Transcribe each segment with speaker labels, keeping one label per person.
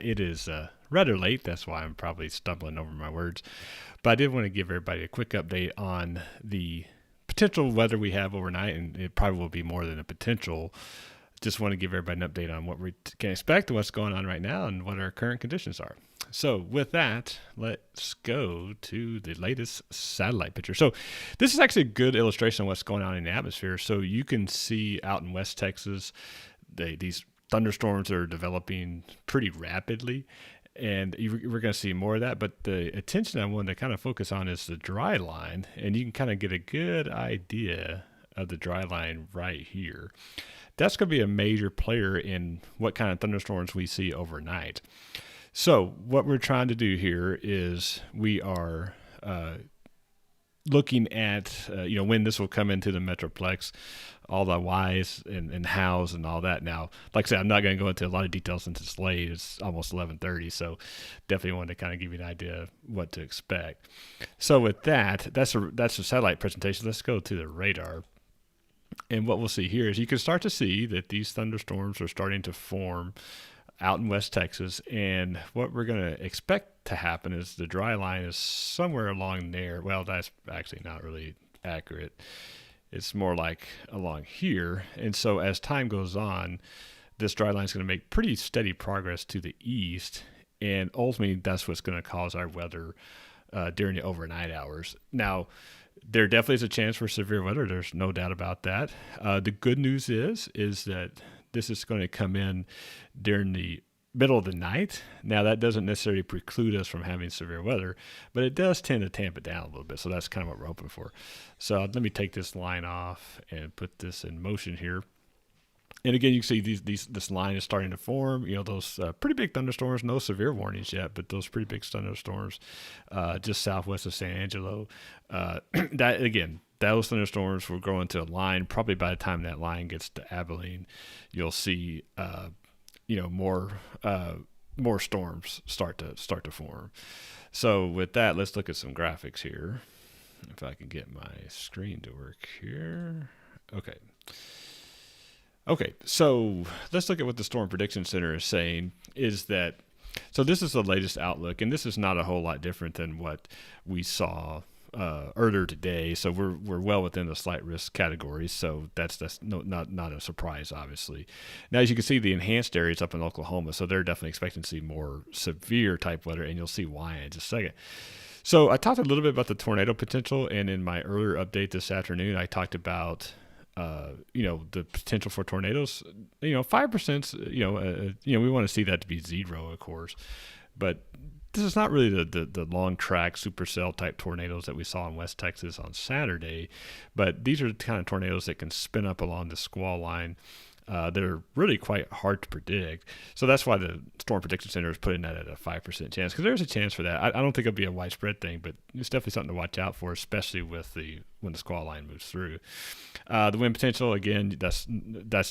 Speaker 1: it is rather late. That's why I'm probably stumbling over my words. But I did want to give everybody a quick update on the potential weather we have overnight, and it probably will be more than a potential. Just want to give everybody an update on what we can expect and what's going on right now and what our current conditions are. So with that, let's go to the latest satellite picture. So this is actually a good illustration of what's going on in the atmosphere. So you can see out in West Texas, these thunderstorms are developing pretty rapidly. And we're going to see more of that. But the attention I wanted to kind of focus on is the dry line. And you can kind of get a good idea of the dry line right here. That's going to be a major player in what kind of thunderstorms we see overnight. So what we're trying to do here is we are looking at when this will come into the Metroplex, all the whys and hows and all that. Now, like I said, I'm not going to go into a lot of details since it's late. It's almost 11:30, so definitely wanted to kind of give you an idea of what to expect. So with that, that's a satellite presentation. Let's go to the radar. And what we'll see here is you can start to see that these thunderstorms are starting to form out in West Texas. And what we're going to expect to happen is the dry line is somewhere along there. Well, that's actually not really accurate. It's more like along here. And so as time goes on, this dry line is going to make pretty steady progress to the east. And ultimately, that's what's going to cause our weather during the overnight hours. Now, there definitely is a chance for severe weather. There's no doubt about that. The good news is that this is going to come in during the middle of the night. Now, that doesn't necessarily preclude us from having severe weather, but it does tend to tamp it down a little bit. So that's kind of what we're hoping for. So let me take this line off and put this in motion here. And again, you can see this line is starting to form. Those pretty big thunderstorms. No severe warnings yet, but those pretty big thunderstorms just southwest of San Angelo. Those thunderstorms will grow into a line. Probably by the time that line gets to Abilene, you'll see more storms start to form. So with that, let's look at some graphics here. If I can get my screen to work here. Okay, so let's look at what the Storm Prediction Center is saying so this is the latest outlook, and this is not a whole lot different than what we saw earlier today. So we're well within the slight risk category, so that's not a surprise, obviously. Now, as you can see, the enhanced areas up in Oklahoma, so they're definitely expecting to see more severe type weather, and you'll see why in just a second. So I talked a little bit about the tornado potential, and in my earlier update this afternoon, I talked about the potential for tornadoes. 5%. We want to see that to be zero, of course, but this is not really the long track supercell type tornadoes that we saw in West Texas on Saturday, but these are the kind of tornadoes that can spin up along the squall line. They're really quite hard to predict. So that's why the Storm Prediction Center is putting that at a 5% chance, because there's a chance for that. I don't think it'll be a widespread thing, but it's definitely something to watch out for, especially when the squall line moves through. The wind potential, again, that's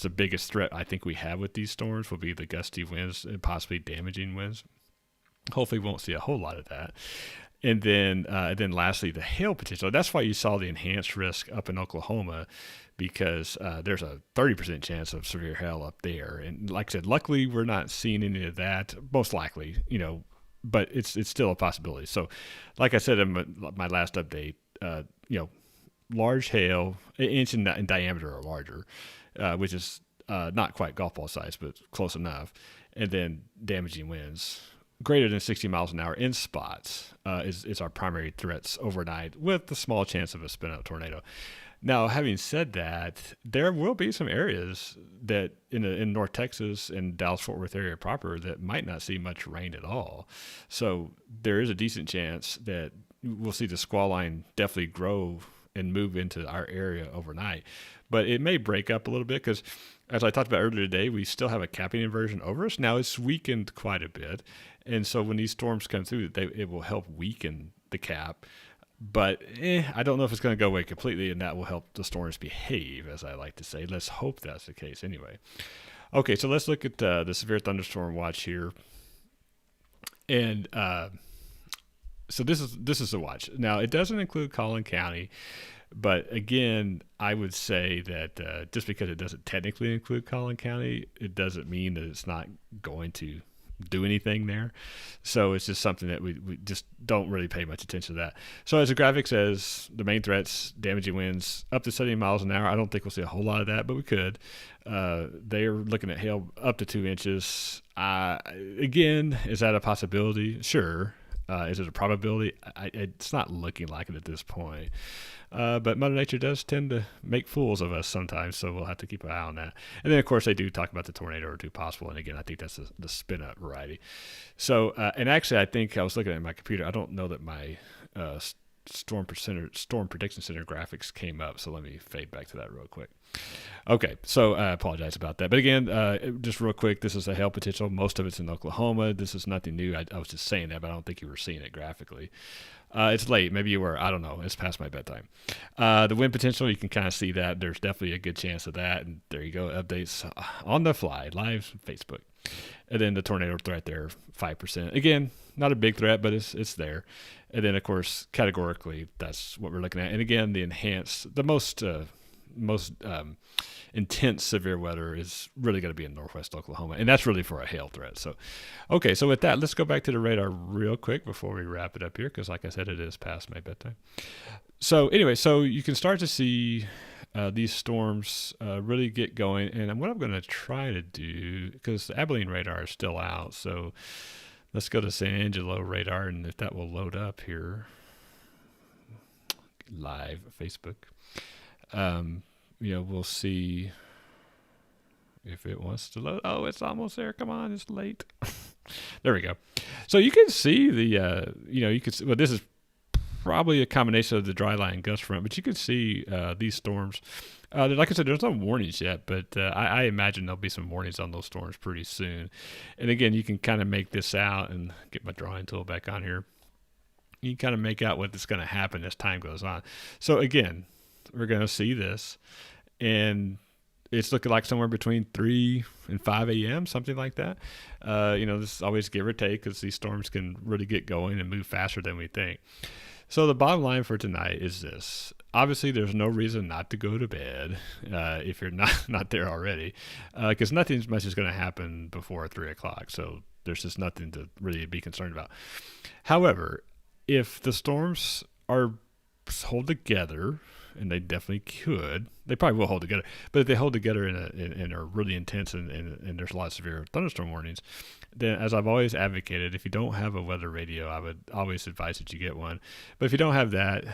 Speaker 1: the biggest threat I think we have with these storms will be the gusty winds and possibly damaging winds. Hopefully we won't see a whole lot of that. And then lastly, the hail potential. That's why you saw the enhanced risk up in Oklahoma, because there's a 30% chance of severe hail up there. And like I said, luckily we're not seeing any of that, most likely, but it's still a possibility. So like I said in my last update, large hail, an inch in diameter or larger, which is not quite golf ball size, but close enough. And then damaging winds greater than 60 miles an hour in spots is our primary threats overnight, with the small chance of a spin-out tornado. Now, having said that, there will be some areas that in North Texas and Dallas-Fort Worth area proper that might not see much rain at all. So there is a decent chance that we'll see the squall line definitely grow and move into our area overnight. But it may break up a little bit because, as I talked about earlier today, we still have a capping inversion over us. Now, it's weakened quite a bit. And so when these storms come through, it will help weaken the cap. But I don't know if it's going to go away completely, and that will help the storms behave, as I like to say. Let's hope that's the case anyway. Okay, so let's look at the severe thunderstorm watch here. And so this is the watch. Now, it doesn't include Collin County, but again, I would say that just because it doesn't technically include Collin County, it doesn't mean that it's not going to do anything there. So it's just something that we just don't really pay much attention to that. So as the graphic says, the main threats, damaging winds up to 70 miles an hour. I don't think we'll see a whole lot of that, but we could. They're looking at hail up to 2 inches. Again, is that a possibility? Sure. Is it a probability? It's not looking like it at this point. But Mother Nature does tend to make fools of us sometimes, so we'll have to keep an eye on that. And then, of course, they do talk about the tornado or two possible. And again, I think that's the spin-up variety. So, and actually, I think I was looking at my computer. I don't know that my storm prediction center graphics came up. So let me fade back to that real quick. Okay, so I apologize about that. But again, just real quick, this is a hail potential. Most of it's in Oklahoma. This is nothing new. I was just saying that, but I don't think you were seeing it graphically. It's late. Maybe you were. I don't know. It's past my bedtime. The wind potential, you can kind of see that. There's definitely a good chance of that. And there you go. Updates on the fly, live Facebook. And then the tornado threat there, 5%. Again, not a big threat, but it's there. And then, of course, categorically, that's what we're looking at. And again, the most intense severe weather is really going to be in northwest Oklahoma, and that's really for a hail threat. So, okay, so with that, let's go back to the radar real quick before we wrap it up here, because like I said, it is past my bedtime. So anyway, so you can start to see these storms really get going, and what I'm going to try to do, because the Abilene radar is still out, so let's go to San Angelo radar, and if that will load up here, live Facebook. We'll see if it wants to load. Oh, it's almost there. Come on, it's late. There we go. So you can see you can see, well, this is probably a combination of the dry line gust front, but you can see these storms. Like I said, there's no warnings yet, but I imagine there'll be some warnings on those storms pretty soon. And again, you can kind of make this out and get my drawing tool back on here. You can kind of make out what's going to happen as time goes on. So again, we're going to see this, and it's looking like somewhere between 3 and 5 a.m., something like that. This is always give or take, because these storms can really get going and move faster than we think. So the bottom line for tonight is this. Obviously, there's no reason not to go to bed if you're not there already, because nothing much is going to happen before 3 o'clock. So there's just nothing to really be concerned about. However, if the storms hold together, and they definitely could. They probably will hold together. But if they hold together and are really intense and there's a lot of severe thunderstorm warnings, then as I've always advocated, if you don't have a weather radio, I would always advise that you get one. But if you don't have that,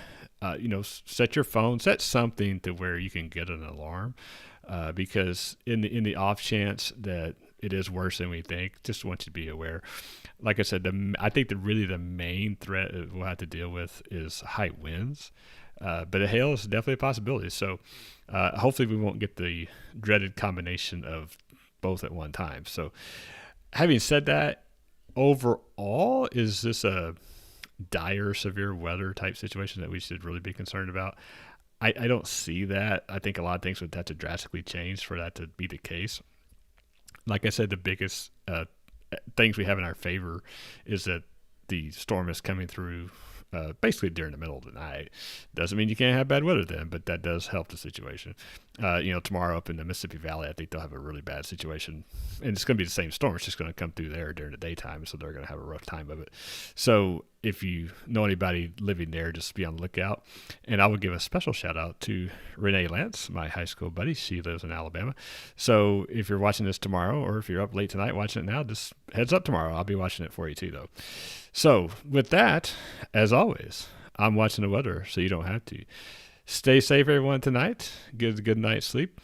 Speaker 1: set your phone, set something to where you can get an alarm, because in the off chance that it is worse than we think, just want you to be aware. Like I said, I think the main threat that we'll have to deal with is high winds. But a hail is definitely a possibility. So hopefully we won't get the dreaded combination of both at one time. So having said that, overall, is this a dire, severe weather type situation that we should really be concerned about? I don't see that. I think a lot of things would have to drastically change for that to be the case. Like I said, the biggest things we have in our favor is that the storm is coming through basically during the middle of the night. Doesn't mean you can't have bad weather then, but that does help the situation. Tomorrow up in the Mississippi Valley, I think they'll have a really bad situation, and it's going to be the same storm. It's just going to come through there during the daytime, so they're going to have a rough time of it. So if you know anybody living there, just be on the lookout. And I would give a special shout out to Renee Lance, my high school buddy. She lives in Alabama. So if you're watching this tomorrow, or if you're up late tonight watching it now, just heads up tomorrow. I'll be watching it for you too, though. So with that, as always, I'm watching the weather so you don't have to. Stay safe, everyone, tonight. Get a good night's sleep.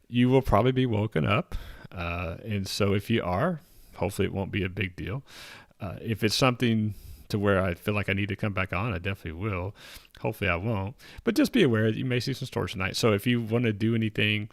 Speaker 1: You will probably be woken up. And so if you are, hopefully it won't be a big deal. If it's something to where I feel like I need to come back on, I definitely will. Hopefully I won't. But just be aware that you may see some storms tonight. So if you want to do anything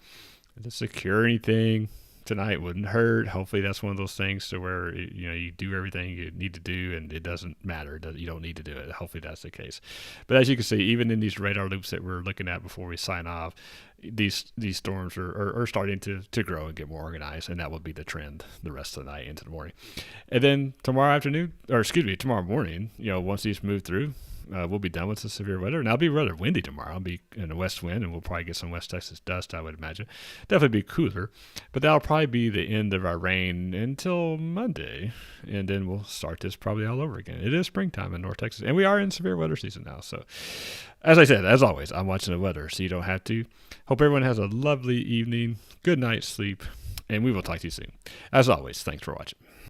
Speaker 1: to secure anything, tonight wouldn't hurt. Hopefully that's one of those things to where you do everything you need to do and it doesn't matter. You don't need to do it. Hopefully that's the case. But as you can see, even in these radar loops that we're looking at before we sign off, these storms are starting to grow and get more organized, and that will be the trend the rest of the night into the morning. And then tomorrow morning, once these move through, we'll be done with the severe weather, and it'll be rather windy tomorrow. I'll be in a west wind, and we'll probably get some West Texas dust, I would imagine. Definitely be cooler, but that'll probably be the end of our rain until Monday, and then we'll start this probably all over again. It is springtime in North Texas, and we are in severe weather season now. So, as I said, as always, I'm watching the weather, so you don't have to. Hope everyone has a lovely evening, good night's sleep, and we will talk to you soon. As always, thanks for watching.